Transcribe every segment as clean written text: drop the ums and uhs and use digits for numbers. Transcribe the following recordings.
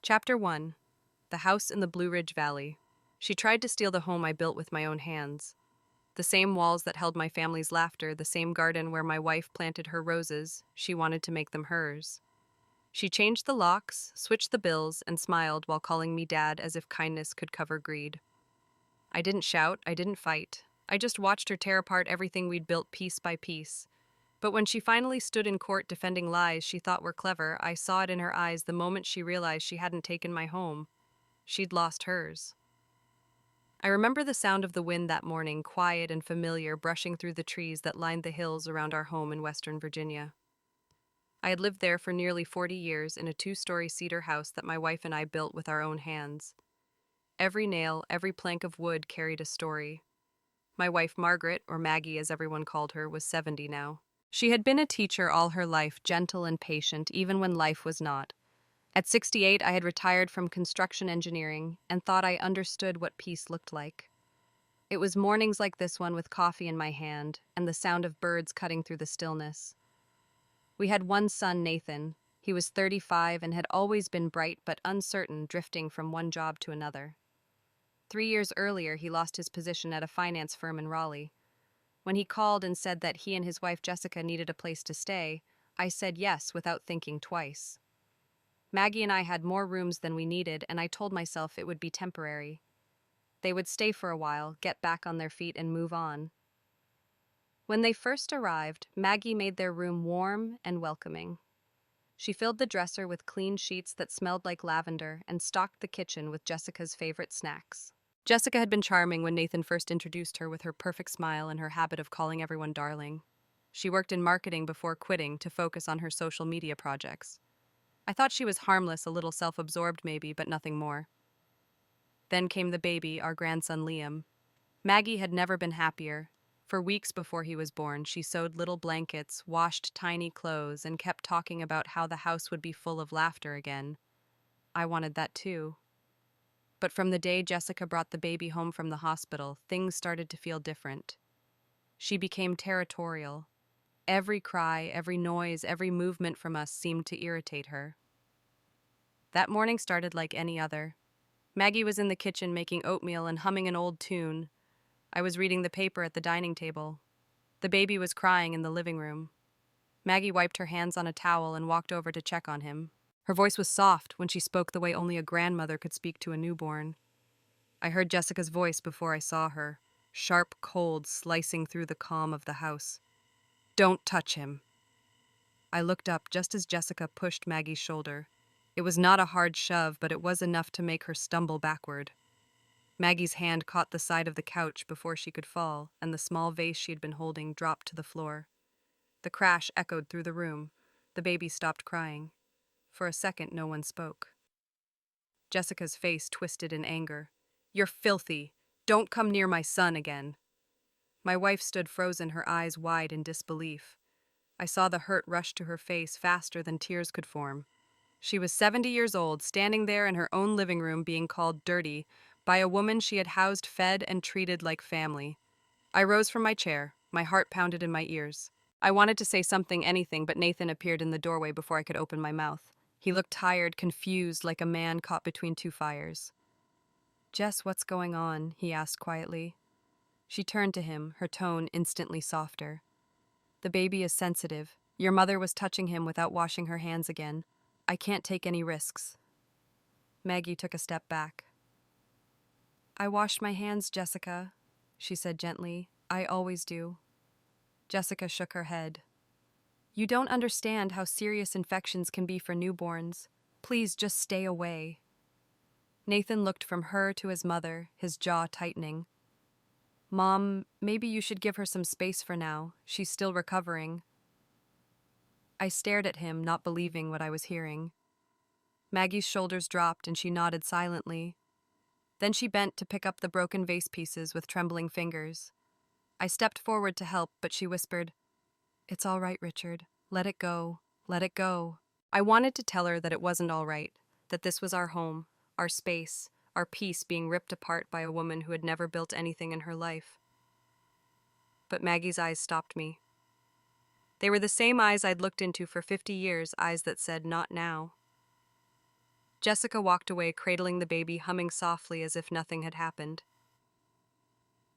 Chapter 1. The House in the Blue Ridge Valley. She tried to steal the home I built with my own hands. The same walls that held my family's laughter, the same garden where my wife planted her roses, she wanted to make them hers. She changed the locks, switched the bills, and smiled while calling me dad as if kindness could cover greed. I didn't shout, I didn't fight. I just watched her tear apart everything we'd built piece by piece. But when she finally stood in court defending lies she thought were clever, I saw it in her eyes the moment she realized she hadn't taken my home. She'd lost hers. I remember the sound of the wind that morning, quiet and familiar, brushing through the trees that lined the hills around our home in Western Virginia. I had lived there for nearly 40 years in a 2-story cedar house that my wife and I built with our own hands. Every nail, every plank of wood carried a story. My wife Margaret, or Maggie as everyone called her, was 70 now. She had been a teacher all her life, gentle and patient, even when life was not. At 68, I had retired from construction engineering and thought I understood what peace looked like. It was mornings like this one with coffee in my hand and the sound of birds cutting through the stillness. We had one son, Nathan. He was 35 and had always been bright but uncertain, drifting from one job to another. 3 years earlier, he lost his position at a finance firm in Raleigh. When he called and said that he and his wife Jessica needed a place to stay, I said yes without thinking twice. Maggie and I had more rooms than we needed, and I told myself it would be temporary. They would stay for a while, get back on their feet, and move on. When they first arrived, Maggie made their room warm and welcoming. She filled the dresser with clean sheets that smelled like lavender and stocked the kitchen with Jessica's favorite snacks. Jessica had been charming when Nathan first introduced her, with her perfect smile and her habit of calling everyone darling. She worked in marketing before quitting to focus on her social media projects. I thought she was harmless, a little self-absorbed maybe, but nothing more. Then came the baby, our grandson Liam. Maggie had never been happier. For weeks before he was born, she sewed little blankets, washed tiny clothes, and kept talking about how the house would be full of laughter again. I wanted that too. But from the day Jessica brought the baby home from the hospital, things started to feel different. She became territorial. Every cry, every noise, every movement from us seemed to irritate her. That morning started like any other. Maggie was in the kitchen making oatmeal and humming an old tune. I was reading the paper at the dining table. The baby was crying in the living room. Maggie wiped her hands on a towel and walked over to check on him. Her voice was soft when she spoke the way only a grandmother could speak to a newborn. I heard Jessica's voice before I saw her, sharp, cold, slicing through the calm of the house. "Don't touch him." I looked up just as Jessica pushed Maggie's shoulder. It was not a hard shove, but it was enough to make her stumble backward. Maggie's hand caught the side of the couch before she could fall, and the small vase she had been holding dropped to the floor. The crash echoed through the room. The baby stopped crying. For a second, no one spoke. Jessica's face twisted in anger. "You're filthy. Don't come near my son again." My wife stood frozen, her eyes wide in disbelief. I saw the hurt rush to her face faster than tears could form. She was 70 years old, standing there in her own living room being called dirty by a woman she had housed, fed, and treated like family. I rose from my chair. My heart pounded in my ears. I wanted to say something, anything, but Nathan appeared in the doorway before I could open my mouth. He looked tired, confused, like a man caught between two fires. "Jess, what's going on?" he asked quietly. She turned to him, her tone instantly softer. "The baby is sensitive. Your mother was touching him without washing her hands again. I can't take any risks." Maggie took a step back. "I washed my hands, Jessica," she said gently. "I always do." Jessica shook her head. "You don't understand how serious infections can be for newborns. Please just stay away." Nathan looked from her to his mother, his jaw tightening. "Mom, maybe you should give her some space for now. She's still recovering." I stared at him, not believing what I was hearing. Maggie's shoulders dropped and she nodded silently. Then she bent to pick up the broken vase pieces with trembling fingers. I stepped forward to help, but she whispered, "It's all right, Richard. Let it go. Let it go." I wanted to tell her that it wasn't all right, that this was our home, our space, our peace being ripped apart by a woman who had never built anything in her life. But Maggie's eyes stopped me. They were the same eyes I'd looked into for 50 years, eyes that said, "Not now." Jessica walked away, cradling the baby, humming softly as if nothing had happened.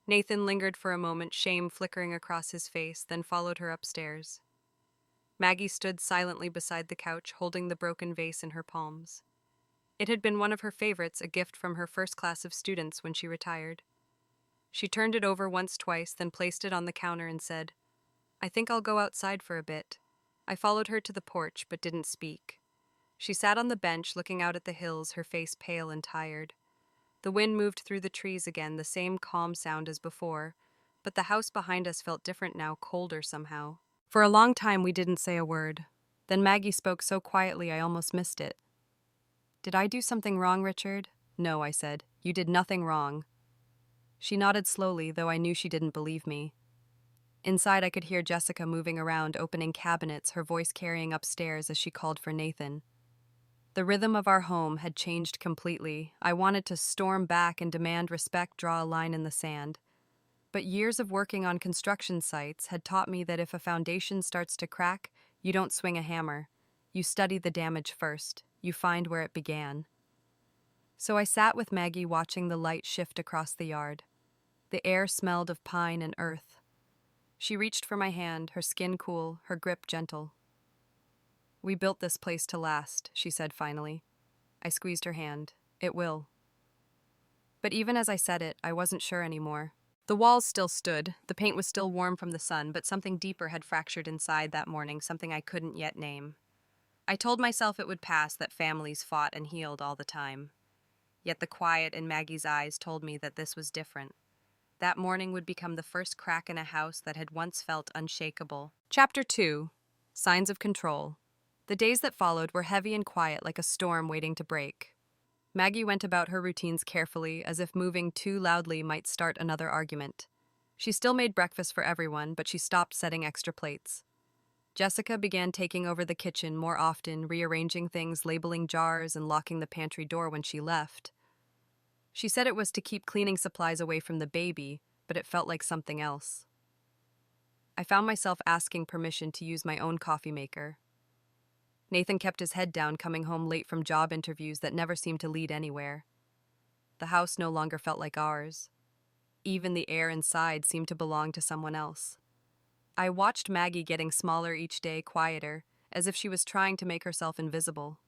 Nathan lingered for a moment, shame flickering across his face, then followed her upstairs. Maggie stood silently beside the couch, holding the broken vase in her palms. It had been one of her favorites, a gift from her first class of students when she retired. She turned it over once, twice, then placed it on the counter and said, "I think I'll go outside for a bit." I followed her to the porch, but didn't speak. She sat on the bench, looking out at the hills, her face pale and tired. The wind moved through the trees again, the same calm sound as before, but the house behind us felt different now, colder somehow. For a long time we didn't say a word. Then Maggie spoke so quietly I almost missed it. "Did I do something wrong, Richard?" "No," I said. "You did nothing wrong." She nodded slowly, though I knew she didn't believe me. Inside I could hear Jessica moving around, opening cabinets, her voice carrying upstairs as she called for Nathan. The rhythm of our home had changed completely. I wanted to storm back and demand respect, draw a line in the sand. But years of working on construction sites had taught me that if a foundation starts to crack, you don't swing a hammer. You study the damage first. You find where it began. So I sat with Maggie, watching the light shift across the yard. The air smelled of pine and earth. She reached for my hand, her skin cool, her grip gentle. "We built this place to last," she said finally. I squeezed her hand. "It will." But even as I said it, I wasn't sure anymore. The walls still stood, the paint was still warm from the sun, but something deeper had fractured inside that morning, something I couldn't yet name. I told myself it would pass, that families fought and healed all the time. Yet the quiet in Maggie's eyes told me that this was different. That morning would become the first crack in a house that had once felt unshakable. Chapter 2. Signs of Control. The days that followed were heavy and quiet, like a storm waiting to break. Maggie went about her routines carefully, as if moving too loudly might start another argument. She still made breakfast for everyone, but she stopped setting extra plates. Jessica began taking over the kitchen more often, rearranging things, labeling jars, and locking the pantry door when she left. She said it was to keep cleaning supplies away from the baby, but it felt like something else. I found myself asking permission to use my own coffee maker. Nathan kept his head down, coming home late from job interviews that never seemed to lead anywhere. The house no longer felt like ours. Even the air inside seemed to belong to someone else. I watched Maggie getting smaller each day, quieter, as if she was trying to make herself invisible.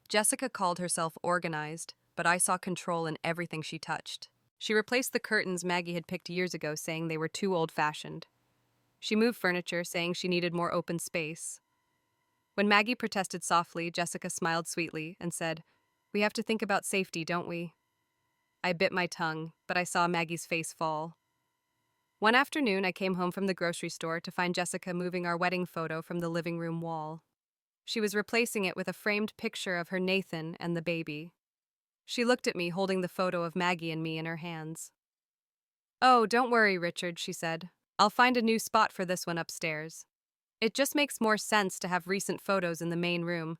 Jessica called herself organized, but I saw control in everything she touched. She replaced the curtains Maggie had picked years ago, saying they were too old-fashioned. She moved furniture, saying she needed more open space. When Maggie protested softly, Jessica smiled sweetly and said, "We have to think about safety, don't we?" I bit my tongue, but I saw Maggie's face fall. One afternoon, I came home from the grocery store to find Jessica moving our wedding photo from the living room wall. She was replacing it with a framed picture of her Nathan and the baby. She looked at me, holding the photo of Maggie and me in her hands. "Oh, don't worry, Richard," she said. "I'll find a new spot for this one upstairs. It just makes more sense to have recent photos in the main room."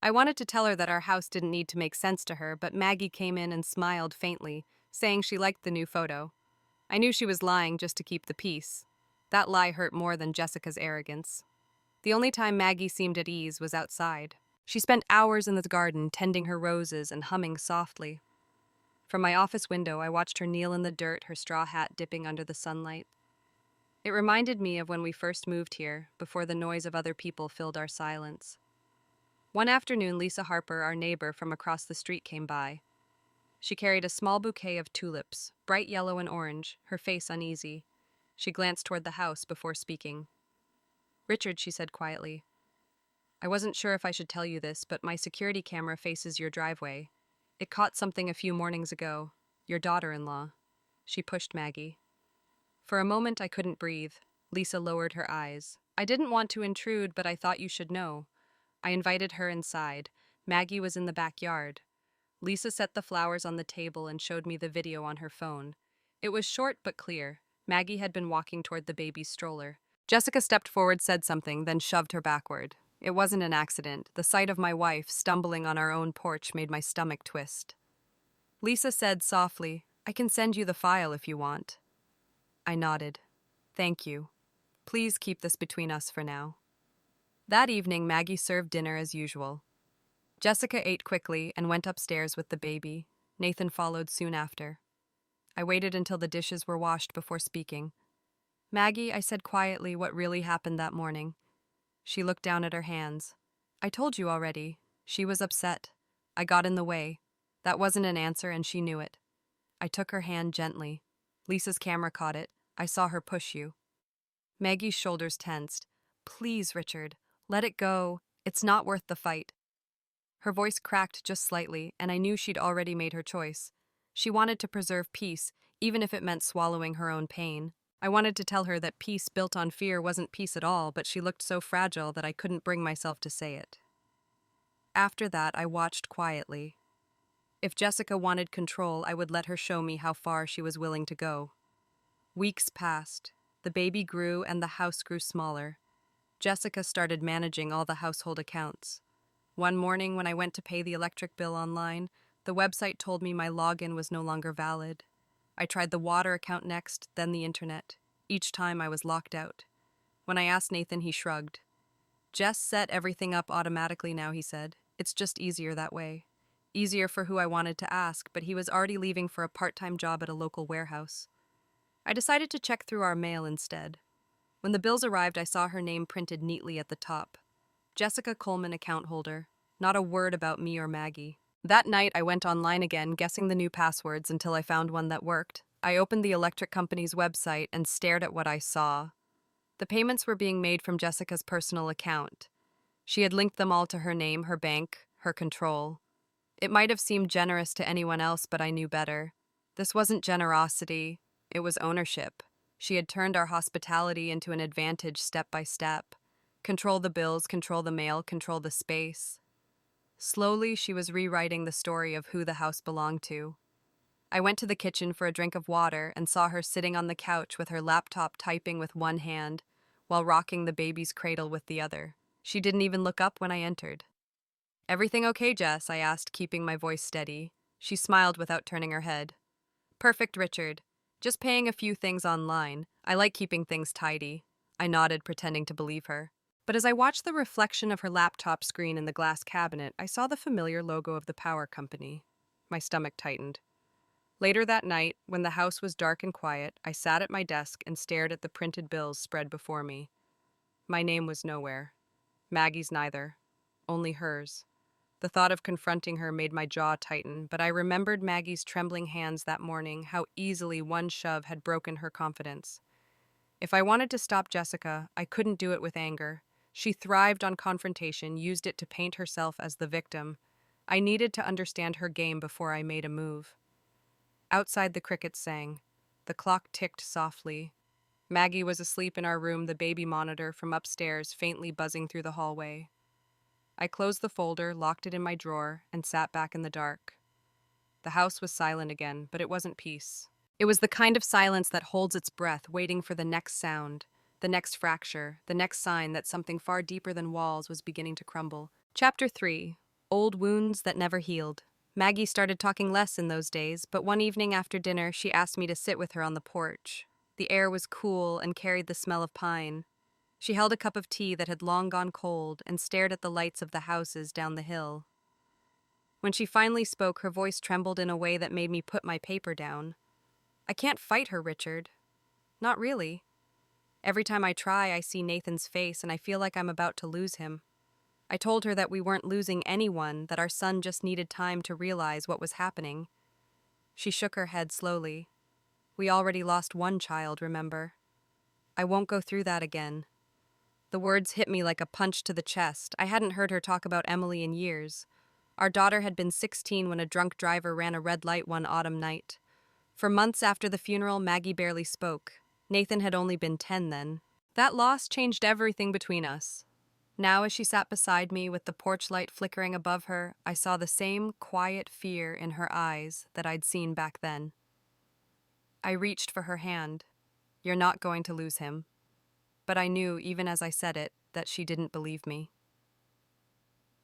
I wanted to tell her that our house didn't need to make sense to her, but Maggie came in and smiled faintly, saying she liked the new photo. I knew she was lying just to keep the peace. That lie hurt more than Jessica's arrogance. The only time Maggie seemed at ease was outside. She spent hours in the garden, tending her roses and humming softly. From my office window, I watched her kneel in the dirt, her straw hat dipping under the sunlight. It reminded me of when we first moved here, before the noise of other people filled our silence. One afternoon, Lisa Harper, our neighbor from across the street, came by. She carried a small bouquet of tulips, bright yellow and orange, her face uneasy. She glanced toward the house before speaking. "Richard," she said quietly, "I wasn't sure if I should tell you this, but my security camera faces your driveway. It caught something a few mornings ago. Your daughter-in-law." She pushed Maggie. For a moment, I couldn't breathe. Lisa lowered her eyes. "I didn't want to intrude, but I thought you should know." I invited her inside. Maggie was in the backyard. Lisa set the flowers on the table and showed me the video on her phone. It was short but clear. Maggie had been walking toward the baby's stroller. Jessica stepped forward, said something, then shoved her backward. It wasn't an accident. The sight of my wife stumbling on our own porch made my stomach twist. Lisa said softly, "I can send you the file if you want." I nodded. "Thank you. Please keep this between us for now." That evening, Maggie served dinner as usual. Jessica ate quickly and went upstairs with the baby. Nathan followed soon after. I waited until the dishes were washed before speaking. Maggie, I said quietly what really happened that morning. She looked down at her hands. I told you already. She was upset. I got in the way. That wasn't an answer, and she knew it. I took her hand gently. Lisa's camera caught it. I saw her push you. Maggie's shoulders tensed. Please, Richard, let it go. It's not worth the fight. Her voice cracked just slightly, and I knew she'd already made her choice. She wanted to preserve peace, even if it meant swallowing her own pain. I wanted to tell her that peace built on fear wasn't peace at all, but she looked so fragile that I couldn't bring myself to say it. After that, I watched quietly. If Jessica wanted control, I would let her show me how far she was willing to go. Weeks passed. The baby grew and the house grew smaller. Jessica started managing all the household accounts. One morning, when I went to pay the electric bill online, the website told me my login was no longer valid. I tried the water account next, then the internet. Each time I was locked out. When I asked Nathan, he shrugged. Jess set everything up automatically now, he said. It's just easier that way. Easier for who I wanted to ask, but he was already leaving for a part-time job at a local warehouse. I decided to check through our mail instead. When the bills arrived, I saw her name printed neatly at the top. Jessica Coleman, account holder. Not a word about me or Maggie. That night, I went online again, guessing the new passwords until I found one that worked. I opened the electric company's website and stared at what I saw. The payments were being made from Jessica's personal account. She had linked them all to her name, her bank, her control. It might have seemed generous to anyone else, but I knew better. This wasn't generosity, it was ownership. She had turned our hospitality into an advantage step by step. Control the bills, control the mail, control the space. Slowly, she was rewriting the story of who the house belonged to. I went to the kitchen for a drink of water and saw her sitting on the couch with her laptop typing with one hand while rocking the baby's cradle with the other. She didn't even look up when I entered. Everything okay, Jess? I asked, keeping my voice steady. She smiled without turning her head. Perfect, Richard. Just paying a few things online. I like keeping things tidy. I nodded, pretending to believe her. But as I watched the reflection of her laptop screen in the glass cabinet, I saw the familiar logo of the power company. My stomach tightened. Later that night, when the house was dark and quiet, I sat at my desk and stared at the printed bills spread before me. My name was nowhere. Maggie's neither. Only hers. The thought of confronting her made my jaw tighten, but I remembered Maggie's trembling hands that morning, how easily one shove had broken her confidence. If I wanted to stop Jessica, I couldn't do it with anger. She thrived on confrontation, used it to paint herself as the victim. I needed to understand her game before I made a move. Outside, the crickets sang. The clock ticked softly. Maggie was asleep in our room, the baby monitor from upstairs faintly buzzing through the hallway. I closed the folder, locked it in my drawer, and sat back in the dark. The house was silent again, but it wasn't peace. It was the kind of silence that holds its breath, waiting for the next sound, the next fracture, the next sign that something far deeper than walls was beginning to crumble. Chapter 3. Old Wounds That Never Healed. Maggie started talking less in those days, but one evening after dinner she asked me to sit with her on the porch. The air was cool and carried the smell of pine. She held a cup of tea that had long gone cold and stared at the lights of the houses down the hill. When she finally spoke, her voice trembled in a way that made me put my paper down. I can't fight her, Richard. Not really. Every time I try, I see Nathan's face and I feel like I'm about to lose him. I told her that we weren't losing anyone, that our son just needed time to realize what was happening. She shook her head slowly. We already lost one child, remember? I won't go through that again. The words hit me like a punch to the chest. I hadn't heard her talk about Emily in years. Our daughter had been 16 when a drunk driver ran a red light one autumn night. For months after the funeral, Maggie barely spoke. Nathan had only been 10 then. That loss changed everything between us. Now, as she sat beside me with the porch light flickering above her, I saw the same quiet fear in her eyes that I'd seen back then. I reached for her hand. You're not going to lose him. But I knew, even as I said it, that she didn't believe me.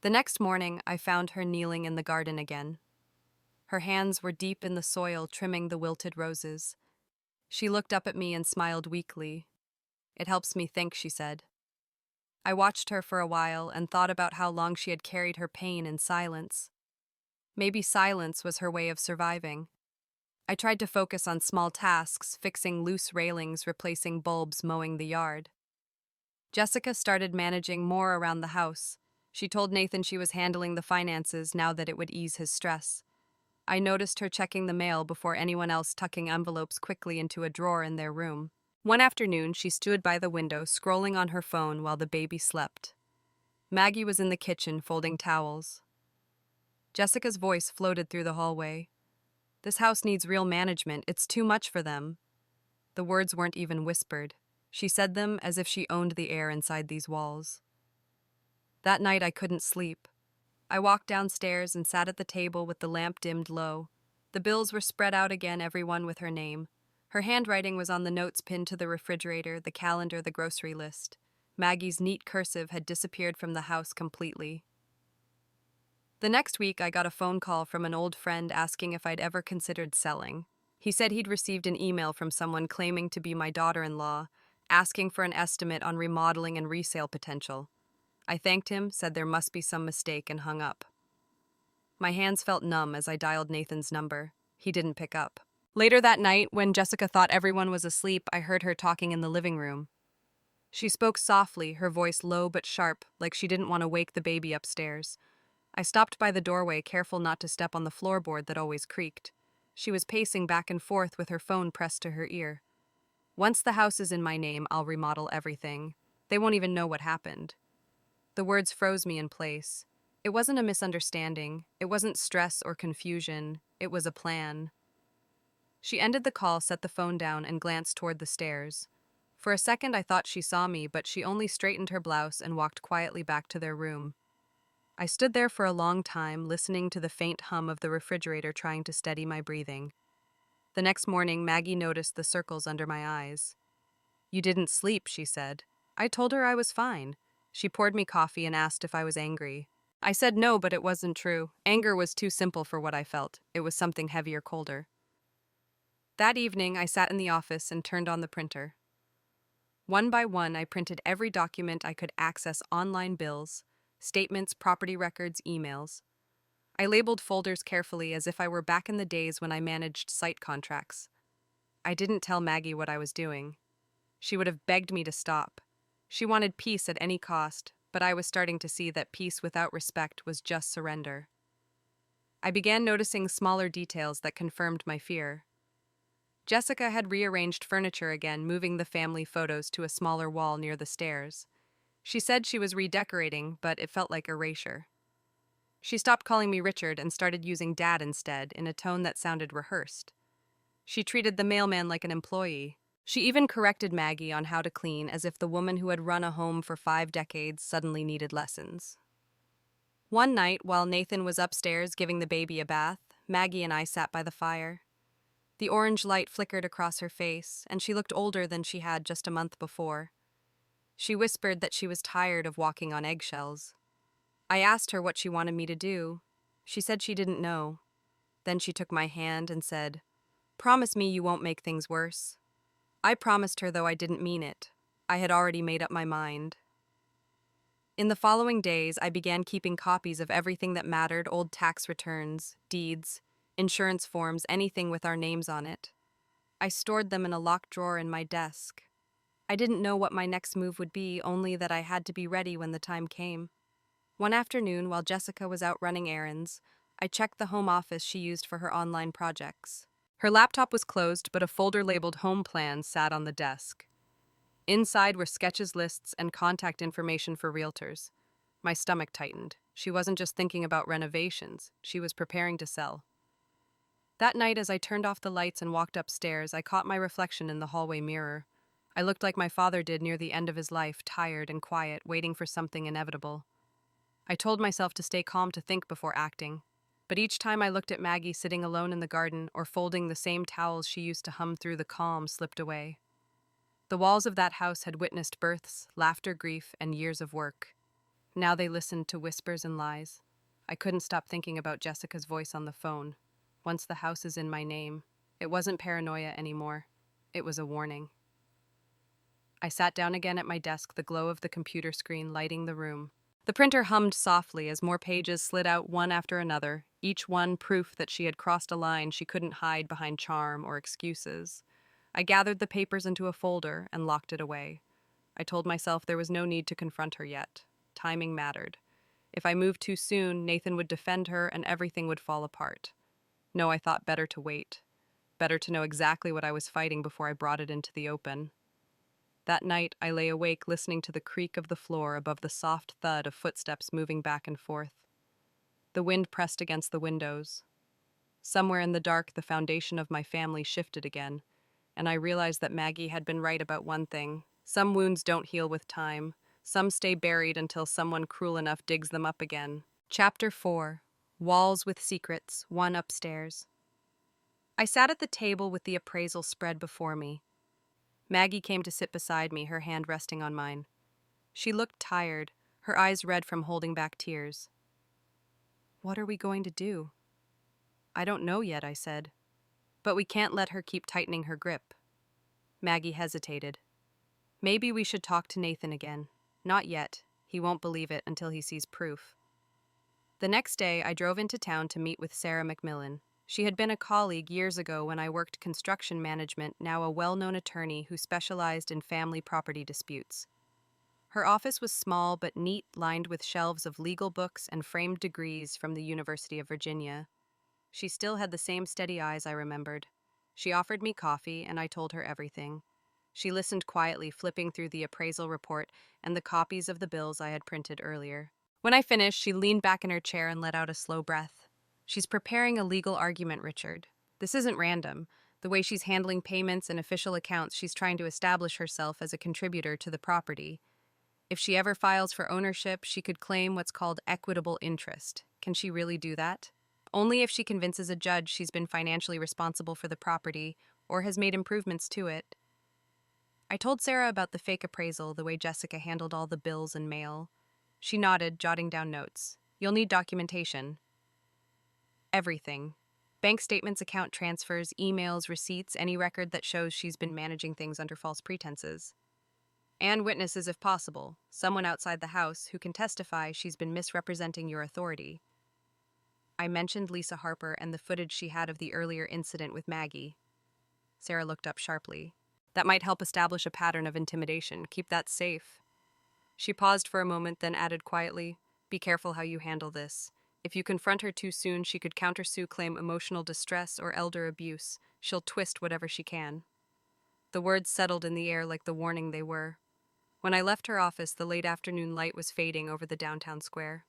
The next morning, I found her kneeling in the garden again. Her hands were deep in the soil, trimming the wilted roses. She looked up at me and smiled weakly. It helps me think, she said. I watched her for a while and thought about how long she had carried her pain in silence. Maybe silence was her way of surviving. I tried to focus on small tasks, fixing loose railings, replacing bulbs, mowing the yard. Jessica started managing more around the house. She told Nathan she was handling the finances now that it would ease his stress. I noticed her checking the mail before anyone else, tucking envelopes quickly into a drawer in their room. One afternoon, she stood by the window, scrolling on her phone while the baby slept. Maggie was in the kitchen, folding towels. Jessica's voice floated through the hallway. "This house needs real management. It's too much for them." The words weren't even whispered. She said them as if she owned the air inside these walls. That night I couldn't sleep. I walked downstairs and sat at the table with the lamp dimmed low. The bills were spread out again, everyone with her name. Her handwriting was on the notes pinned to the refrigerator, the calendar, the grocery list. Maggie's neat cursive had disappeared from the house completely. The next week, I got a phone call from an old friend asking if I'd ever considered selling. He said he'd received an email from someone claiming to be my daughter-in-law, asking for an estimate on remodeling and resale potential. I thanked him, said there must be some mistake, and hung up. My hands felt numb as I dialed Nathan's number. He didn't pick up. Later that night, when Jessica thought everyone was asleep, I heard her talking in the living room. She spoke softly, her voice low but sharp, like she didn't want to wake the baby upstairs. I stopped by the doorway, careful not to step on the floorboard that always creaked. She was pacing back and forth with her phone pressed to her ear. "Once the house is in my name, I'll remodel everything. They won't even know what happened." The words froze me in place. It wasn't a misunderstanding. It wasn't stress or confusion. It was a plan. She ended the call, set the phone down, and glanced toward the stairs. For a second, I thought she saw me, but she only straightened her blouse and walked quietly back to their room. I stood there for a long time, listening to the faint hum of the refrigerator, trying to steady my breathing. The next morning, Maggie noticed the circles under my eyes. "You didn't sleep," she said. I told her I was fine. She poured me coffee and asked if I was angry. I said no, but it wasn't true. Anger was too simple for what I felt. It was something heavier, colder. That evening, I sat in the office and turned on the printer. One by one, I printed every document I could access: online bills, statements, property records, emails. I labeled folders carefully as if I were back in the days when I managed site contracts. I didn't tell Maggie what I was doing. She would have begged me to stop. She wanted peace at any cost, but I was starting to see that peace without respect was just surrender. I began noticing smaller details that confirmed my fear. Jessica had rearranged furniture again, moving the family photos to a smaller wall near the stairs. She said she was redecorating, but it felt like erasure. She stopped calling me Richard and started using Dad instead, in a tone that sounded rehearsed. She treated the mailman like an employee. She even corrected Maggie on how to clean, as if the woman who had run a home for 5 decades suddenly needed lessons. One night, while Nathan was upstairs giving the baby a bath, Maggie and I sat by the fire. The orange light flickered across her face, and she looked older than she had just a month before. She whispered that she was tired of walking on eggshells. I asked her what she wanted me to do. She said she didn't know. Then she took my hand and said, "Promise me you won't make things worse." I promised her, though I didn't mean it. I had already made up my mind. In the following days, I began keeping copies of everything that mattered: old tax returns, deeds, insurance forms, anything with our names on it. I stored them in a locked drawer in my desk. I didn't know what my next move would be, only that I had to be ready when the time came. One afternoon, while Jessica was out running errands, I checked the home office she used for her online projects. Her laptop was closed, but a folder labeled Home Plans sat on the desk. Inside were sketches, lists, and contact information for realtors. My stomach tightened. She wasn't just thinking about renovations, she was preparing to sell. That night, as I turned off the lights and walked upstairs, I caught my reflection in the hallway mirror. I looked like my father did near the end of his life, tired and quiet, waiting for something inevitable. I told myself to stay calm, to think before acting. But each time I looked at Maggie sitting alone in the garden or folding the same towels she used to hum through, the calm slipped away. The walls of that house had witnessed births, laughter, grief, and years of work. Now they listened to whispers and lies. I couldn't stop thinking about Jessica's voice on the phone. "Once the house is in my name." It wasn't paranoia anymore. It was a warning. I sat down again at my desk, the glow of the computer screen lighting the room. The printer hummed softly as more pages slid out one after another, each one proof that she had crossed a line she couldn't hide behind charm or excuses. I gathered the papers into a folder and locked it away. I told myself there was no need to confront her yet. Timing mattered. If I moved too soon, Nathan would defend her and everything would fall apart. No, I thought better to wait. Better to know exactly what I was fighting before I brought it into the open. That night, I lay awake listening to the creak of the floor above the soft thud of footsteps moving back and forth. The wind pressed against the windows. Somewhere in the dark, the foundation of my family shifted again, and I realized that Maggie had been right about one thing. Some wounds don't heal with time. Some stay buried until someone cruel enough digs them up again. Chapter 4. Walls with Secrets, one upstairs. I sat at the table with the appraisal spread before me. Maggie came to sit beside me, her hand resting on mine. She looked tired, her eyes red from holding back tears. "What are we going to do?" "I don't know yet," I said. "But we can't let her keep tightening her grip." Maggie hesitated. "Maybe we should talk to Nathan again." "Not yet. He won't believe it until he sees proof." The next day, I drove into town to meet with Sarah McMillan. She had been a colleague years ago when I worked construction management, now a well-known attorney who specialized in family property disputes. Her office was small but neat, lined with shelves of legal books and framed degrees from the University of Virginia. She still had the same steady eyes I remembered. She offered me coffee, and I told her everything. She listened quietly, flipping through the appraisal report and the copies of the bills I had printed earlier. When I finished, she leaned back in her chair and let out a slow breath. "She's preparing a legal argument, Richard. This isn't random. The way she's handling payments and official accounts, she's trying to establish herself as a contributor to the property. If she ever files for ownership, she could claim what's called equitable interest. Can she really do that? Only if she convinces a judge she's been financially responsible for the property or has made improvements to it." I told Sarah about the fake appraisal, the way Jessica handled all the bills and mail. She nodded, jotting down notes. "You'll need documentation." "Everything. Bank statements, account transfers, emails, receipts, any record that shows she's been managing things under false pretenses. And witnesses if possible, someone outside the house who can testify she's been misrepresenting your authority." I mentioned Lisa Harper and the footage she had of the earlier incident with Maggie. Sarah looked up sharply. "That might help establish a pattern of intimidation. Keep that safe." She paused for a moment, then added quietly, "Be careful how you handle this. If you confront her too soon, she could countersue, claim emotional distress or elder abuse. She'll twist whatever she can." The words settled in the air like the warning they were. When I left her office, the late afternoon light was fading over the downtown square.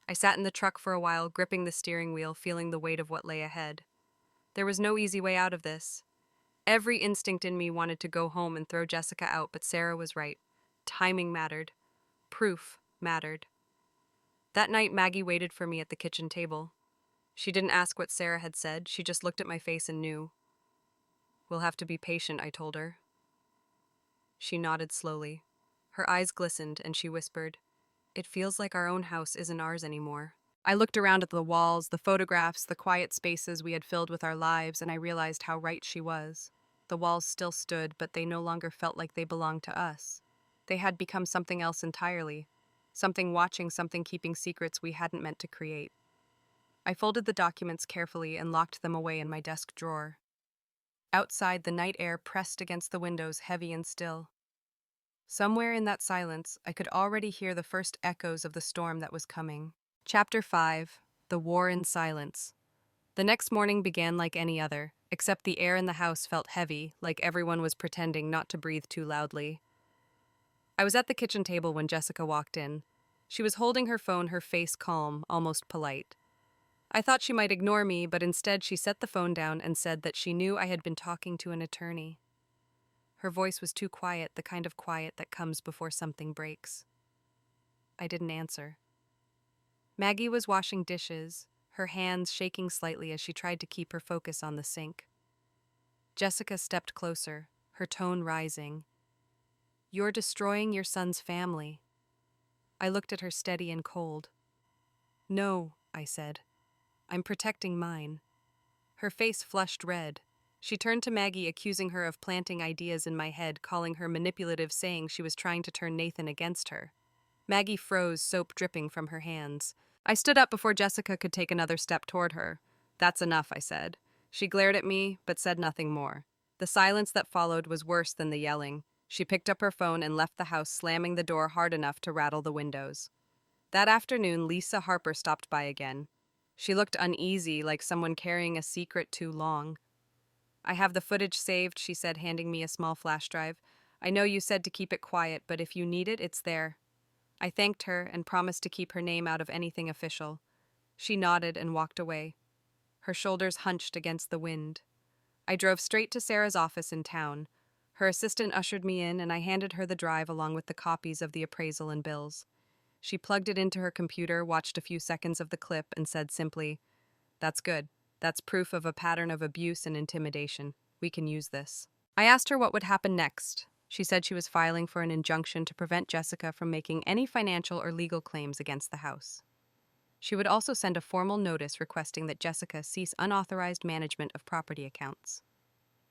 I sat in the truck for a while, gripping the steering wheel, feeling the weight of what lay ahead. There was no easy way out of this. Every instinct in me wanted to go home and throw Jessica out, but Sarah was right. Timing mattered. Proof mattered. That night, Maggie waited for me at the kitchen table. She didn't ask what Sarah had said, she just looked at my face and knew. "We'll have to be patient," I told her. She nodded slowly. Her eyes glistened, and she whispered, "It feels like our own house isn't ours anymore." I looked around at the walls, the photographs, the quiet spaces we had filled with our lives, and I realized how right she was. The walls still stood, but they no longer felt like they belonged to us. They had become something else entirely. Something watching, something keeping secrets we hadn't meant to create. I folded the documents carefully and locked them away in my desk drawer. Outside, the night air pressed against the windows, heavy and still. Somewhere in that silence, I could already hear the first echoes of the storm that was coming. Chapter 5. The War in Silence. The next morning began like any other, except the air in the house felt heavy, like everyone was pretending not to breathe too loudly. I was at the kitchen table when Jessica walked in. She was holding her phone, her face calm, almost polite. I thought she might ignore me, but instead she set the phone down and said that she knew I had been talking to an attorney. Her voice was too quiet, the kind of quiet that comes before something breaks. I didn't answer. Maggie was washing dishes, her hands shaking slightly as she tried to keep her focus on the sink. Jessica stepped closer, her tone rising. "You're destroying your son's family." I looked at her steady and cold. "No," I said. "I'm protecting mine." Her face flushed red. She turned to Maggie, accusing her of planting ideas in my head, calling her manipulative, saying she was trying to turn Nathan against her. Maggie froze, soap dripping from her hands. I stood up before Jessica could take another step toward her. "That's enough," I said. She glared at me, but said nothing more. The silence that followed was worse than the yelling. She picked up her phone and left the house, slamming the door hard enough to rattle the windows. That afternoon, Lisa Harper stopped by again. She looked uneasy, like someone carrying a secret too long. "I have the footage saved," she said, handing me a small flash drive. "I know you said to keep it quiet, but if you need it, it's there." I thanked her and promised to keep her name out of anything official. She nodded and walked away. Her shoulders hunched against the wind. I drove straight to Sarah's office in town. Her assistant ushered me in, and I handed her the drive along with the copies of the appraisal and bills. She plugged it into her computer, watched a few seconds of the clip, and said simply, "That's good. That's proof of a pattern of abuse and intimidation. We can use this." I asked her what would happen next. She said she was filing for an injunction to prevent Jessica from making any financial or legal claims against the house. She would also send a formal notice requesting that Jessica cease unauthorized management of property accounts.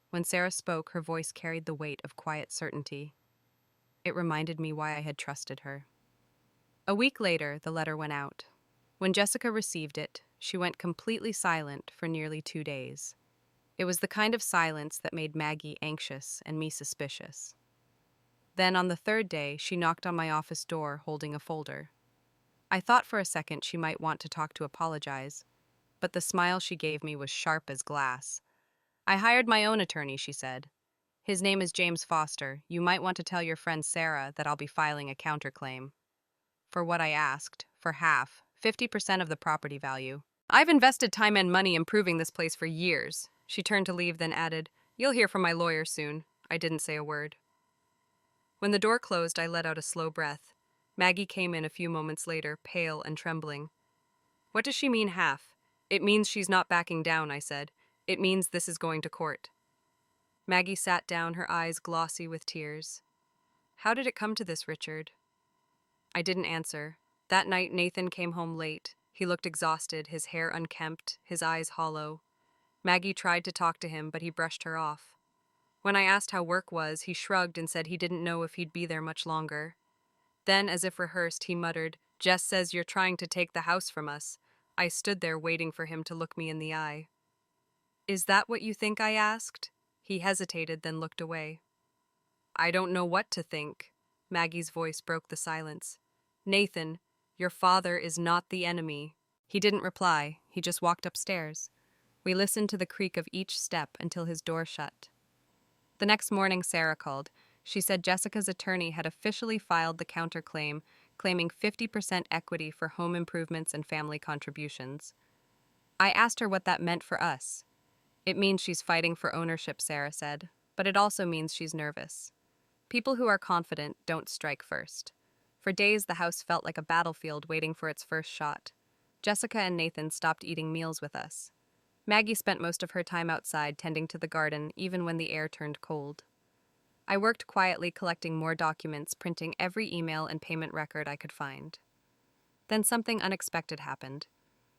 When Sarah spoke, her voice carried the weight of quiet certainty. It reminded me why I had trusted her. A week later, the letter went out. When Jessica received it, she went completely silent for nearly 2 days. It was the kind of silence that made Maggie anxious and me suspicious. Then, on the 3rd day, she knocked on my office door holding a folder. I thought for a second she might want to talk to apologize, but the smile she gave me was sharp as glass. "I hired my own attorney," she said. "His name is James Foster. You might want to tell your friend Sarah that I'll be filing a counterclaim." For what I asked, for half, 50% of the property value. "I've invested time and money improving this place for years." She turned to leave, then added, "You'll hear from my lawyer soon." I didn't say a word. When the door closed, I let out a slow breath. Maggie came in a few moments later, pale and trembling. "What does she mean, half?" "It means she's not backing down," I said. "It means this is going to court." Maggie sat down, her eyes glossy with tears. "How did it come to this, Richard?" I didn't answer. That night, Nathan came home late. He looked exhausted, his hair unkempt, his eyes hollow. Maggie tried to talk to him, but he brushed her off. When I asked how work was, he shrugged and said he didn't know if he'd be there much longer. Then, as if rehearsed, he muttered, "Jess says you're trying to take the house from us." I stood there waiting for him to look me in the eye. "Is that what you think?" I asked. He hesitated, then looked away. "I don't know what to think." Maggie's voice broke the silence. "Nathan, your father is not the enemy." He didn't reply. He just walked upstairs. We listened to the creak of each step until his door shut. The next morning, Sarah called. She said Jessica's attorney had officially filed the counterclaim, claiming 50% equity for home improvements and family contributions. I asked her what that meant for us. "It means she's fighting for ownership," Sarah said, "but it also means she's nervous. People who are confident don't strike first." For days, the house felt like a battlefield waiting for its first shot. Jessica and Nathan stopped eating meals with us. Maggie spent most of her time outside tending to the garden, even when the air turned cold. I worked quietly, collecting more documents, printing every email and payment record I could find. Then something unexpected happened.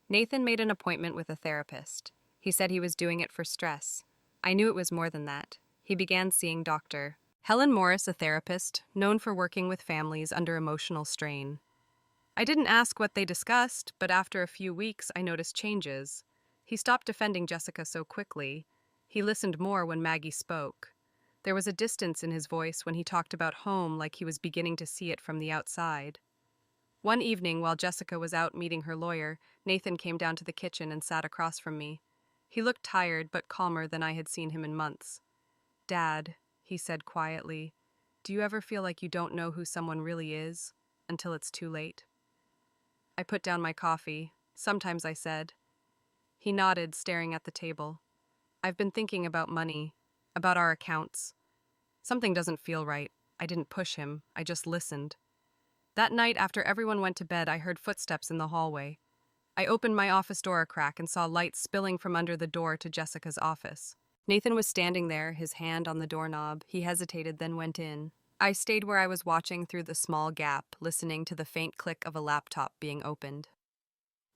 Nathan made an appointment with a therapist. He said he was doing it for stress. I knew it was more than that. He began seeing Dr. Helen Morris, a therapist, known for working with families under emotional strain. I didn't ask what they discussed, but after a few weeks, I noticed changes. He stopped defending Jessica so quickly. He listened more when Maggie spoke. There was a distance in his voice when he talked about home, like he was beginning to see it from the outside. One evening, while Jessica was out meeting her lawyer, Nathan came down to the kitchen and sat across from me. He looked tired, but calmer than I had seen him in months. "Dad," he said quietly, "do you ever feel like you don't know who someone really is until it's too late?" I put down my coffee. "Sometimes," I said. He nodded, staring at the table. "I've been thinking about money, about our accounts. Something doesn't feel right." I didn't push him, I just listened. That night, after everyone went to bed, I heard footsteps in the hallway. I opened my office door a crack and saw light spilling from under the door to Jessica's office. Nathan was standing there, his hand on the doorknob. He hesitated, then went in. I stayed where I was, watching through the small gap, listening to the faint click of a laptop being opened.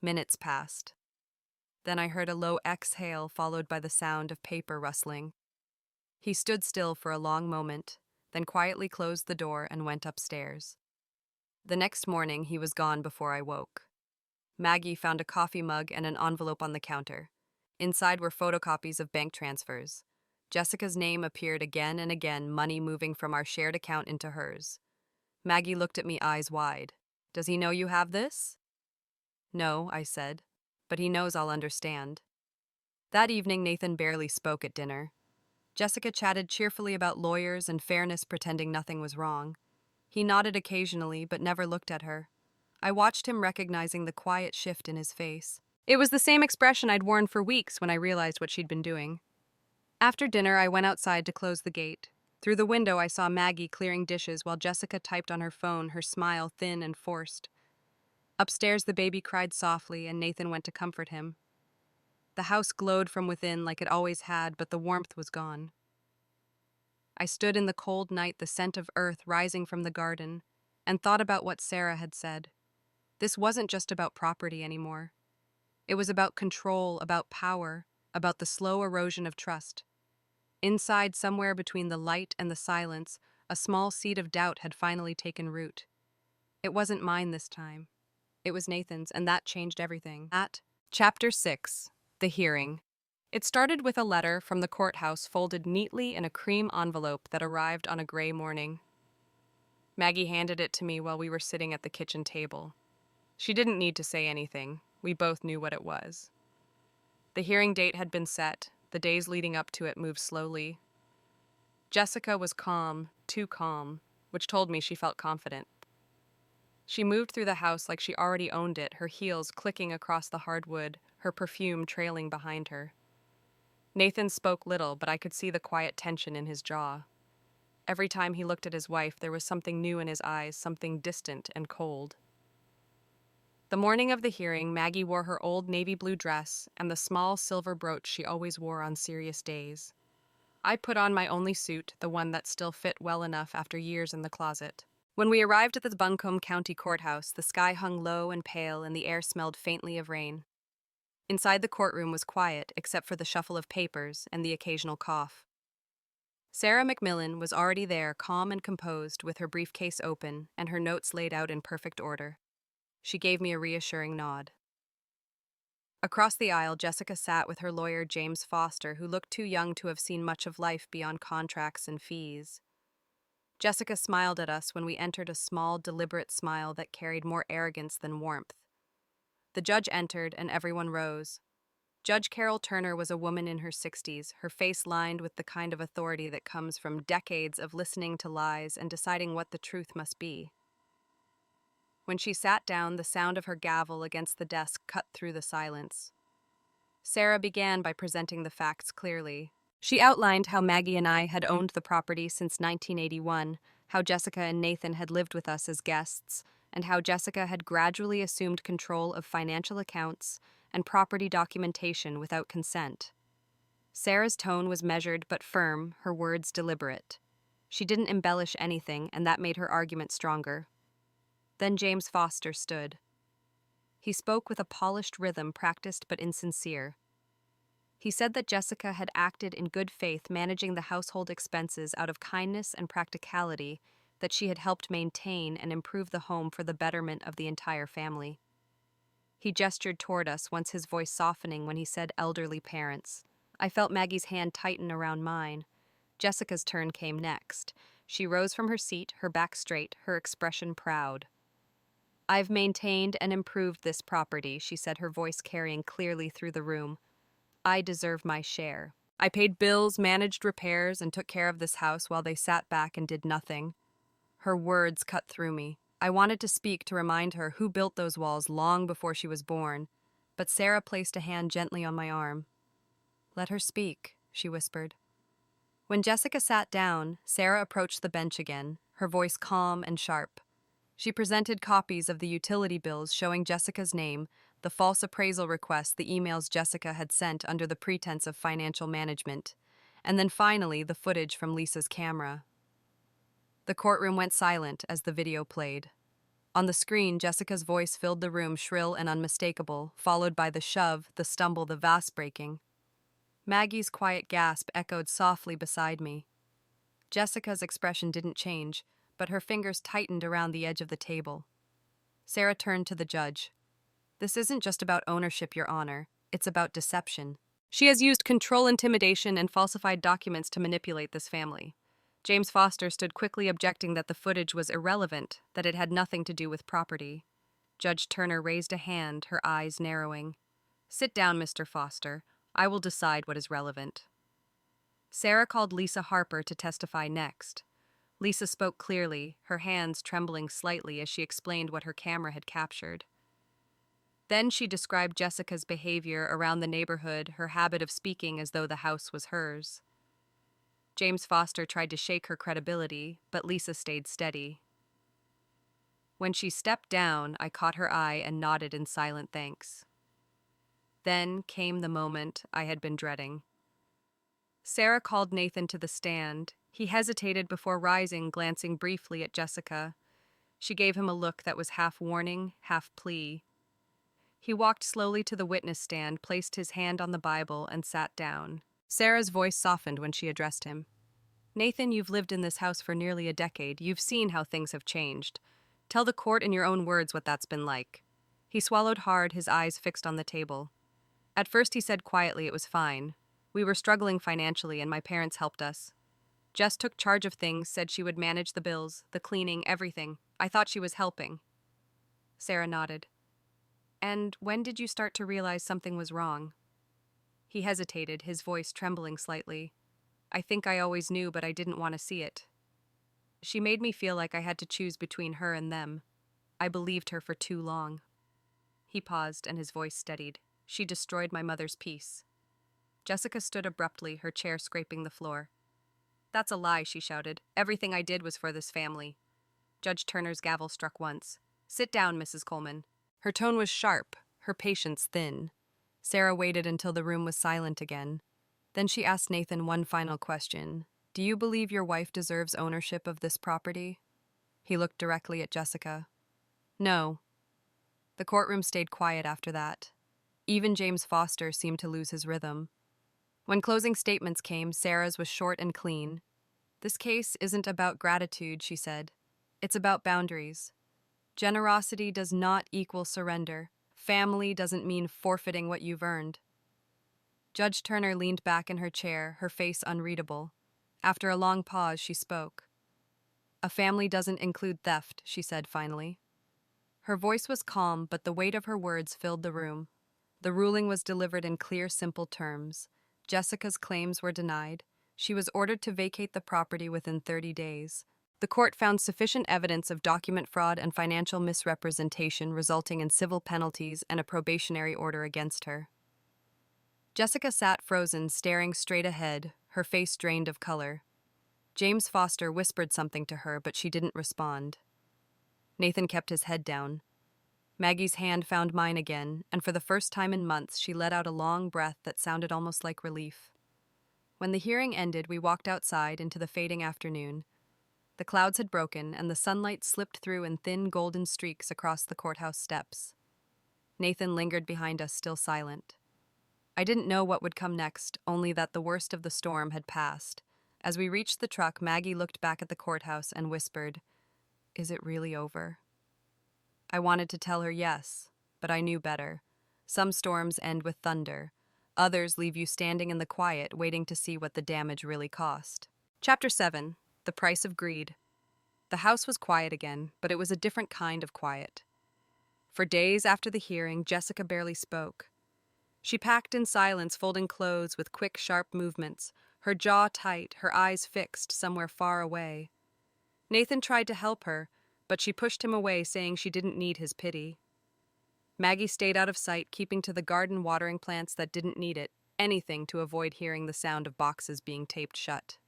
Minutes passed. Then I heard a low exhale followed by the sound of paper rustling. He stood still for a long moment, then quietly closed the door and went upstairs. The next morning, he was gone before I woke. Maggie found a coffee mug and an envelope on the counter. Inside were photocopies of bank transfers. Jessica's name appeared again and again, money moving from our shared account into hers. Maggie looked at me, eyes wide. "Does he know you have this?" "No," I said, "but he knows I'll understand." That evening, Nathan barely spoke at dinner. Jessica chatted cheerfully about lawyers and fairness, pretending nothing was wrong. He nodded occasionally, but never looked at her. I watched him, recognizing the quiet shift in his face. It was the same expression I'd worn for weeks when I realized what she'd been doing. After dinner, I went outside to close the gate. Through the window, I saw Maggie clearing dishes while Jessica typed on her phone, her smile thin and forced. Upstairs, the baby cried softly, and Nathan went to comfort him. The house glowed from within like it always had, but the warmth was gone. I stood in the cold night, the scent of earth rising from the garden, and thought about what Sarah had said. This wasn't just about property anymore. It was about control, about power, about the slow erosion of trust. Inside, somewhere between the light and the silence, a small seed of doubt had finally taken root. It wasn't mine this time. It was Nathan's, and that changed everything. Chapter 6. The Hearing. It started with a letter from the courthouse folded neatly in a cream envelope that arrived on a gray morning. Maggie handed it to me while we were sitting at the kitchen table. She didn't need to say anything. We both knew what it was. The hearing date had been set. The days leading up to it moved slowly. Jessica was calm, too calm, which told me she felt confident. She moved through the house like she already owned it, her heels clicking across the hardwood, her perfume trailing behind her. Nathan spoke little, but I could see the quiet tension in his jaw. Every time he looked at his wife, there was something new in his eyes, something distant and cold. The morning of the hearing, Maggie wore her old navy blue dress and the small silver brooch she always wore on serious days. I put on my only suit, the one that still fit well enough after years in the closet. When we arrived at the Buncombe County Courthouse, the sky hung low and pale and the air smelled faintly of rain. Inside the courtroom was quiet, except for the shuffle of papers and the occasional cough. Sarah McMillan was already there, calm and composed, with her briefcase open and her notes laid out in perfect order. She gave me a reassuring nod. Across the aisle, Jessica sat with her lawyer, James Foster, who looked too young to have seen much of life beyond contracts and fees. Jessica smiled at us when we entered, a small, deliberate smile that carried more arrogance than warmth. The judge entered, and everyone rose. Judge Carol Turner was a woman in her 60s, her face lined with the kind of authority that comes from decades of listening to lies and deciding what the truth must be. When she sat down, the sound of her gavel against the desk cut through the silence. Sarah began by presenting the facts clearly. She outlined how Maggie and I had owned the property since 1981, how Jessica and Nathan had lived with us as guests, and how Jessica had gradually assumed control of financial accounts and property documentation without consent. Sarah's tone was measured but firm, her words deliberate. She didn't embellish anything, and that made her argument stronger. Then James Foster stood. He spoke with a polished rhythm, practiced but insincere. He said that Jessica had acted in good faith, managing the household expenses out of kindness and practicality, that she had helped maintain and improve the home for the betterment of the entire family. He gestured toward us, once his voice softening when he said elderly parents. I felt Maggie's hand tighten around mine. Jessica's turn came next. She rose from her seat, her back straight, her expression proud. "I've maintained and improved this property," she said, her voice carrying clearly through the room. "I deserve my share. I paid bills, managed repairs, and took care of this house while they sat back and did nothing." Her words cut through me. I wanted to speak, to remind her who built those walls long before she was born, but Sarah placed a hand gently on my arm. "Let her speak," she whispered. When Jessica sat down, Sarah approached the bench again, her voice calm and sharp. She presented copies of the utility bills showing Jessica's name, the false appraisal request, the emails Jessica had sent under the pretense of financial management, and then finally the footage from Lisa's camera. The courtroom went silent as the video played. On the screen, Jessica's voice filled the room, shrill and unmistakable, followed by the shove, the stumble, the vase breaking. Maggie's quiet gasp echoed softly beside me. Jessica's expression didn't change, but her fingers tightened around the edge of the table. Sarah turned to the judge. "This isn't just about ownership, Your Honor. It's about deception. She has used control, intimidation, and falsified documents to manipulate this family." James Foster stood quickly, objecting that the footage was irrelevant, that it had nothing to do with property. Judge Turner raised a hand, her eyes narrowing. "Sit down, Mr. Foster. I will decide what is relevant." Sarah called Lisa Harper to testify next. Lisa spoke clearly, her hands trembling slightly as she explained what her camera had captured. Then she described Jessica's behavior around the neighborhood, her habit of speaking as though the house was hers. James Foster tried to shake her credibility, but Lisa stayed steady. When she stepped down, I caught her eye and nodded in silent thanks. Then came the moment I had been dreading. Sarah called Nathan to the stand. He hesitated before rising, glancing briefly at Jessica. She gave him a look that was half warning, half plea. He walked slowly to the witness stand, placed his hand on the Bible, and sat down. Sarah's voice softened when she addressed him. "Nathan, you've lived in this house for nearly a decade. You've seen how things have changed. Tell the court in your own words what that's been like." He swallowed hard, his eyes fixed on the table. At first he said quietly it was fine. "We were struggling financially and my parents helped us. Jess took charge of things, said she would manage the bills, the cleaning, everything. I thought she was helping." Sarah nodded. "And when did you start to realize something was wrong?" He hesitated, his voice trembling slightly. "I think I always knew, but I didn't want to see it. She made me feel like I had to choose between her and them. I believed her for too long." He paused and his voice steadied. "She destroyed my mother's peace." Jessica stood abruptly, her chair scraping the floor. "That's a lie," she shouted. "Everything I did was for this family." Judge Turner's gavel struck once. "Sit down, Mrs. Coleman." Her tone was sharp, her patience thin. Sarah waited until the room was silent again. Then she asked Nathan one final question. "Do you believe your wife deserves ownership of this property?" He looked directly at Jessica. "No." The courtroom stayed quiet after that. Even James Foster seemed to lose his rhythm. When closing statements came, Sarah's was short and clean. "This case isn't about gratitude," she said. "It's about boundaries. Generosity does not equal surrender. Family doesn't mean forfeiting what you've earned." Judge Turner leaned back in her chair, her face unreadable. After a long pause, she spoke. "A family doesn't include theft," she said finally. Her voice was calm, but the weight of her words filled the room. The ruling was delivered in clear, simple terms. Jessica's claims were denied. She was ordered to vacate the property within 30 days. The court found sufficient evidence of document fraud and financial misrepresentation, resulting in civil penalties and a probationary order against her. Jessica sat frozen, staring straight ahead, her face drained of color. James Foster whispered something to her, but she didn't respond. Nathan kept his head down. Maggie's hand found mine again, and for the first time in months, she let out a long breath that sounded almost like relief. When the hearing ended, we walked outside into the fading afternoon. The clouds had broken, and the sunlight slipped through in thin golden streaks across the courthouse steps. Nathan lingered behind us, still silent. I didn't know what would come next, only that the worst of the storm had passed. As we reached the truck, Maggie looked back at the courthouse and whispered, "Is it really over?" I wanted to tell her yes, but I knew better. Some storms end with thunder. Others leave you standing in the quiet, waiting to see what the damage really cost. Chapter 7. The Price of Greed. The house was quiet again, but it was a different kind of quiet. For days after the hearing, Jessica barely spoke. She packed in silence, folding clothes with quick, sharp movements, her jaw tight, her eyes fixed somewhere far away. Nathan tried to help her, but she pushed him away, saying she didn't need his pity. Maggie stayed out of sight, keeping to the garden watering plants that didn't need it, anything to avoid hearing the sound of boxes being taped shut.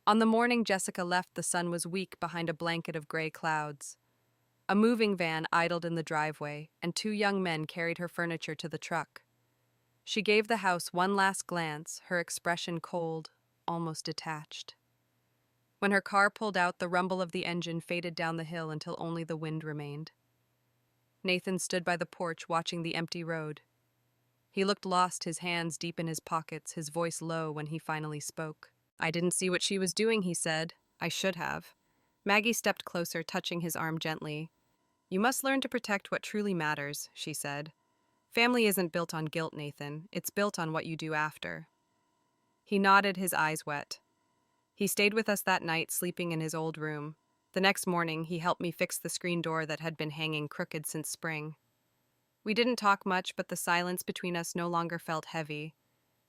On the morning Jessica left, the sun was weak behind a blanket of gray clouds. A moving van idled in the driveway, and two young men carried her furniture to the truck. She gave the house one last glance, her expression cold, almost detached. When her car pulled out, the rumble of the engine faded down the hill until only the wind remained. Nathan stood by the porch watching the empty road. He looked lost, his hands deep in his pockets, his voice low when he finally spoke. "I didn't see what she was doing," he said. "I should have." Maggie stepped closer, touching his arm gently. "You must learn to protect what truly matters," she said. "Family isn't built on guilt, Nathan. It's built on what you do after." He nodded, his eyes wet. He stayed with us that night, sleeping in his old room. The next morning, he helped me fix the screen door that had been hanging crooked since spring. We didn't talk much, but the silence between us no longer felt heavy.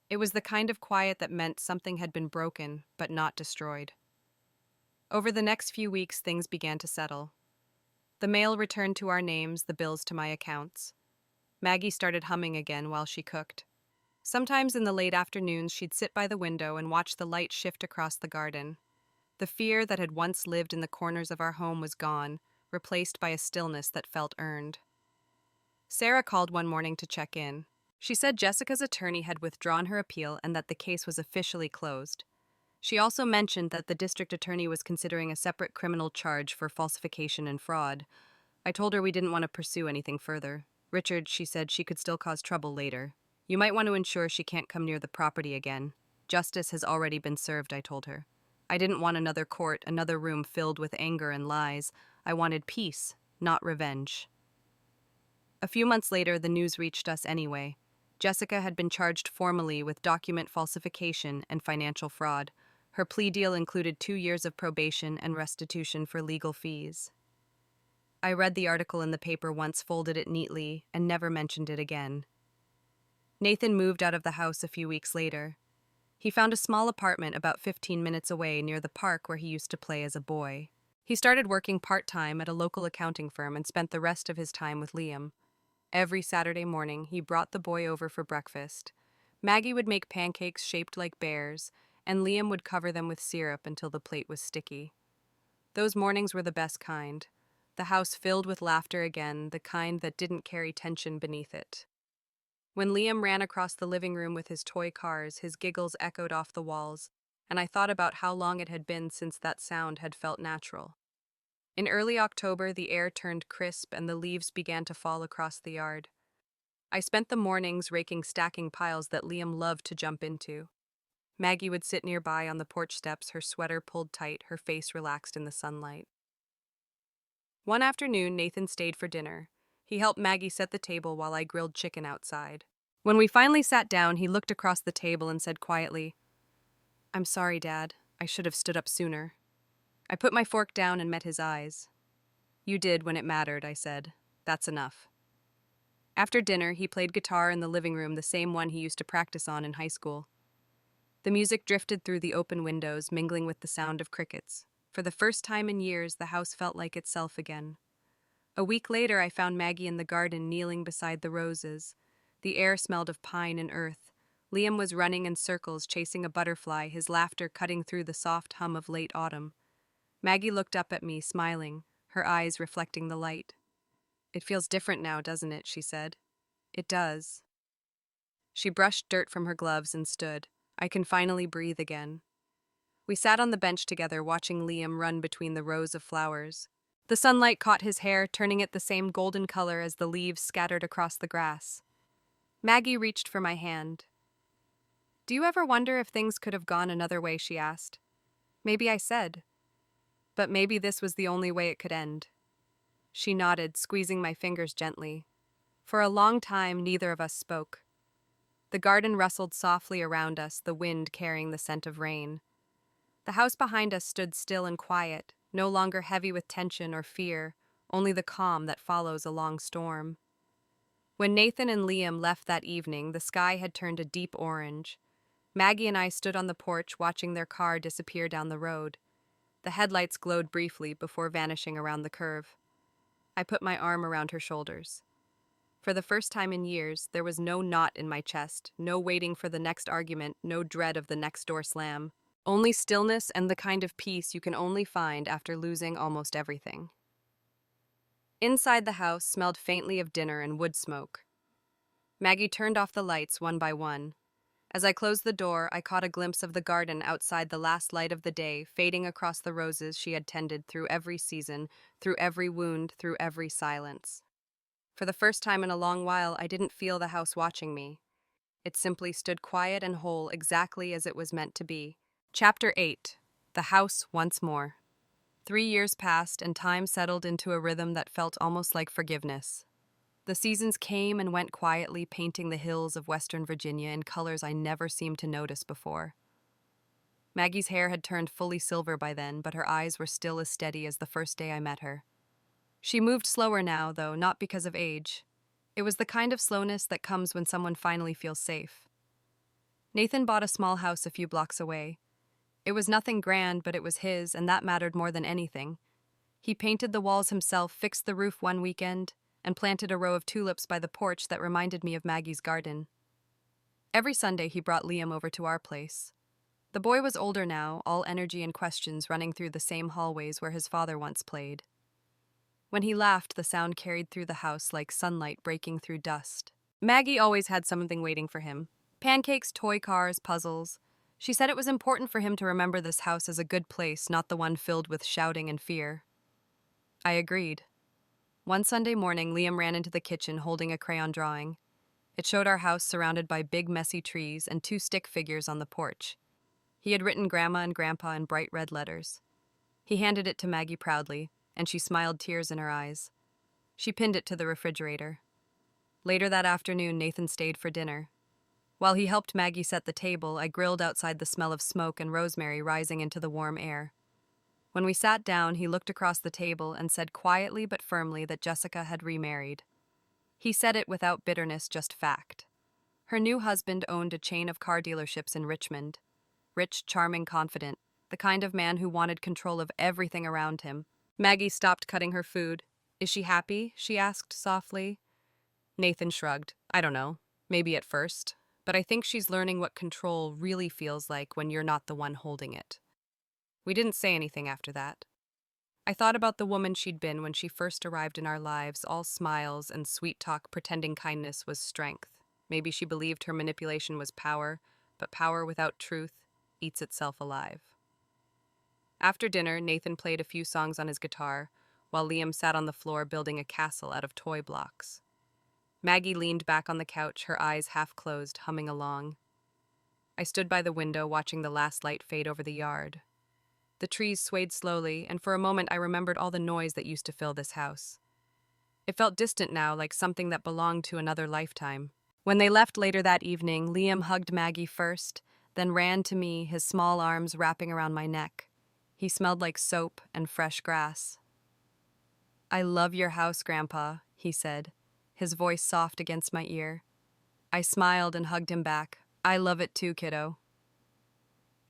It was the kind of quiet that meant something had been broken, but not destroyed. Over the next few weeks, things began to settle. The mail returned to our names, the bills to my accounts. Maggie started humming again while she cooked. Sometimes in the late afternoons, she'd sit by the window and watch the light shift across the garden. The fear that had once lived in the corners of our home was gone, replaced by a stillness that felt earned. Sarah called one morning to check in. She said Jessica's attorney had withdrawn her appeal and that the case was officially closed. She also mentioned that the district attorney was considering a separate criminal charge for falsification and fraud. I told her we didn't want to pursue anything further. "Richard," she said, "she could still cause trouble later. You might want to ensure she can't come near the property again." "Justice has already been served," I told her. I didn't want another court, another room filled with anger and lies. I wanted peace, not revenge. A few months later, the news reached us anyway. Jessica had been charged formally with document falsification and financial fraud. Her plea deal included 2 years of probation and restitution for legal fees. I read the article in the paper once, folded it neatly, and never mentioned it again. Nathan moved out of the house a few weeks later. He found a small apartment about 15 minutes away near the park where he used to play as a boy. He started working part-time at a local accounting firm and spent the rest of his time with Liam. Every Saturday morning, he brought the boy over for breakfast. Maggie would make pancakes shaped like bears, and Liam would cover them with syrup until the plate was sticky. Those mornings were the best kind. The house filled with laughter again, the kind that didn't carry tension beneath it. When Liam ran across the living room with his toy cars, his giggles echoed off the walls, and I thought about how long it had been since that sound had felt natural. In early October, the air turned crisp and the leaves began to fall across the yard. I spent the mornings raking stacking piles that Liam loved to jump into. Maggie would sit nearby on the porch steps, her sweater pulled tight, her face relaxed in the sunlight. One afternoon, Nathan stayed for dinner. He helped Maggie set the table while I grilled chicken outside. When we finally sat down, he looked across the table and said quietly, "I'm sorry, Dad. I should have stood up sooner." I put my fork down and met his eyes. "You did when it mattered," I said. "That's enough." After dinner, he played guitar in the living room, the same one he used to practice on in high school. The music drifted through the open windows, mingling with the sound of crickets. For the first time in years, the house felt like itself again. A week later, I found Maggie in the garden, kneeling beside the roses. The air smelled of pine and earth. Liam was running in circles, chasing a butterfly, his laughter cutting through the soft hum of late autumn. Maggie looked up at me, smiling, her eyes reflecting the light. "It feels different now, doesn't it?" she said. "It does." She brushed dirt from her gloves and stood. "I can finally breathe again." We sat on the bench together, watching Liam run between the rows of flowers. The sunlight caught his hair, turning it the same golden color as the leaves scattered across the grass. Maggie reached for my hand. "Do you ever wonder if things could have gone another way?" she asked. Maybe I said, "But maybe this was the only way it could end." She nodded, squeezing my fingers gently. For a long time, neither of us spoke. The garden rustled softly around us, the wind carrying the scent of rain. The house behind us stood still and quiet, no longer heavy with tension or fear, only the calm that follows a long storm. When Nathan and Liam left that evening, the sky had turned a deep orange. Maggie and I stood on the porch watching their car disappear down the road. The headlights glowed briefly before vanishing around the curve. I put my arm around her shoulders. For the first time in years, there was no knot in my chest, no waiting for the next argument, no dread of the next door slam. Only stillness and the kind of peace you can only find after losing almost everything. Inside the house smelled faintly of dinner and wood smoke. Maggie turned off the lights one by one. As I closed the door, I caught a glimpse of the garden outside the last light of the day, fading across the roses she had tended through every season, through every wound, through every silence. For the first time in a long while, I didn't feel the house watching me. It simply stood quiet and whole, exactly as it was meant to be. Chapter 8. The House Once More. 3 years passed, and time settled into a rhythm that felt almost like forgiveness. The seasons came and went quietly, painting the hills of Western Virginia in colors I never seemed to notice before. Maggie's hair had turned fully silver by then, but her eyes were still as steady as the first day I met her. She moved slower now, though, not because of age. It was the kind of slowness that comes when someone finally feels safe. Nathan bought a small house a few blocks away. It was nothing grand, but it was his, and that mattered more than anything. He painted the walls himself, fixed the roof one weekend, and planted a row of tulips by the porch that reminded me of Maggie's garden. Every Sunday he brought Liam over to our place. The boy was older now, all energy and questions running through the same hallways where his father once played. When he laughed, the sound carried through the house like sunlight breaking through dust. Maggie always had something waiting for him. Pancakes, toy cars, puzzles. She said it was important for him to remember this house as a good place, not the one filled with shouting and fear. I agreed. One Sunday morning, Liam ran into the kitchen holding a crayon drawing. It showed our house surrounded by big, messy trees and two stick figures on the porch. He had written Grandma and Grandpa in bright red letters. He handed it to Maggie proudly, and she smiled, tears in her eyes. She pinned it to the refrigerator. Later that afternoon, Nathan stayed for dinner. While he helped Maggie set the table, I grilled outside, the smell of smoke and rosemary rising into the warm air. When we sat down, he looked across the table and said quietly but firmly that Jessica had remarried. He said it without bitterness, just fact. Her new husband owned a chain of car dealerships in Richmond. Rich, charming, confident, the kind of man who wanted control of everything around him. Maggie stopped cutting her food. "Is she happy?" she asked softly. Nathan shrugged. "I don't know. Maybe at first. But I think she's learning what control really feels like when you're not the one holding it." We didn't say anything after that. I thought about the woman she'd been when she first arrived in our lives, all smiles and sweet talk, pretending kindness was strength. Maybe she believed her manipulation was power, but power without truth eats itself alive. After dinner, Nathan played a few songs on his guitar, while Liam sat on the floor building a castle out of toy blocks. Maggie leaned back on the couch, her eyes half closed, humming along. I stood by the window, watching the last light fade over the yard. The trees swayed slowly, and for a moment I remembered all the noise that used to fill this house. It felt distant now, like something that belonged to another lifetime. When they left later that evening, Liam hugged Maggie first, then ran to me, his small arms wrapping around my neck. He smelled like soap and fresh grass. "I love your house, Grandpa," he said, his voice soft against my ear. I smiled and hugged him back. "I love it too, kiddo."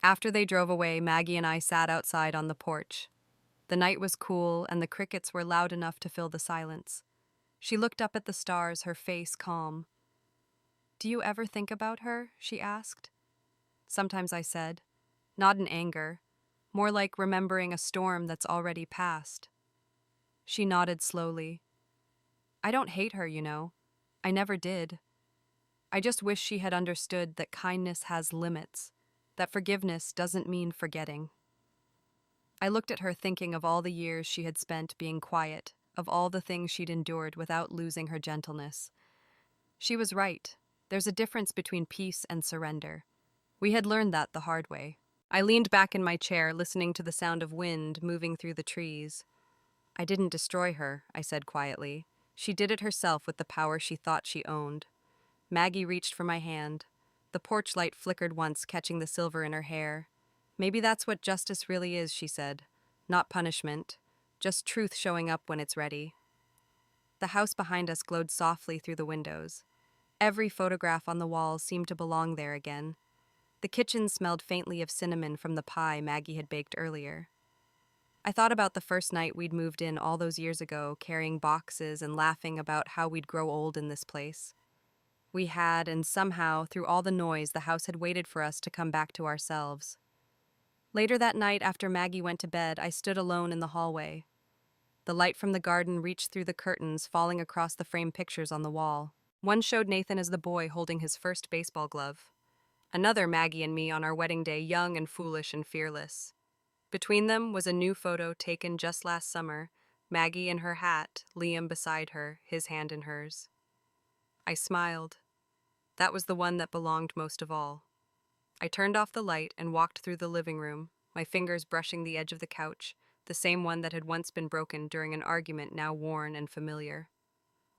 After they drove away, Maggie and I sat outside on the porch. The night was cool, and the crickets were loud enough to fill the silence. She looked up at the stars, her face calm. "Do you ever think about her?" she asked. Sometimes, I said. Not in anger. More like remembering a storm that's already passed. She nodded slowly. "I don't hate her, you know. I never did. I just wish she had understood that kindness has limits, that forgiveness doesn't mean forgetting." I looked at her, thinking of all the years she had spent being quiet, of all the things she'd endured without losing her gentleness. She was right. There's a difference between peace and surrender. We had learned that the hard way. I leaned back in my chair, listening to the sound of wind moving through the trees. "I didn't destroy her," I said quietly. "She did it herself with the power she thought she owned." Maggie reached for my hand. The porch light flickered once, catching the silver in her hair. "Maybe that's what justice really is," she said. "Not punishment, just truth showing up when it's ready." The house behind us glowed softly through the windows. Every photograph on the walls seemed to belong there again. The kitchen smelled faintly of cinnamon from the pie Maggie had baked earlier. I thought about the first night we'd moved in all those years ago, carrying boxes and laughing about how we'd grow old in this place. We had, and somehow, through all the noise, the house had waited for us to come back to ourselves. Later that night, after Maggie went to bed, I stood alone in the hallway. The light from the garden reached through the curtains, falling across the framed pictures on the wall. One showed Nathan as the boy holding his first baseball glove. Another Maggie and me on our wedding day, young and foolish and fearless. Between them was a new photo taken just last summer, Maggie in her hat, Liam beside her, his hand in hers. I smiled. That was the one that belonged most of all. I turned off the light and walked through the living room, my fingers brushing the edge of the couch, the same one that had once been broken during an argument now worn and familiar.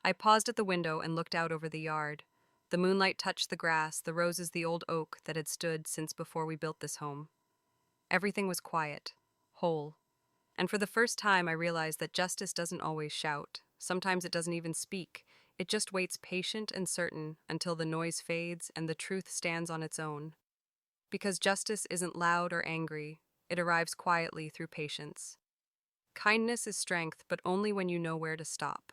I paused at the window and looked out over the yard. The moonlight touched the grass, the roses, the old oak that had stood since before we built this home. Everything was quiet, whole. And for the first time, I realized that justice doesn't always shout. Sometimes it doesn't even speak. It just waits patient and certain until the noise fades and the truth stands on its own. Because justice isn't loud or angry, it arrives quietly through patience. Kindness is strength, but only when you know where to stop.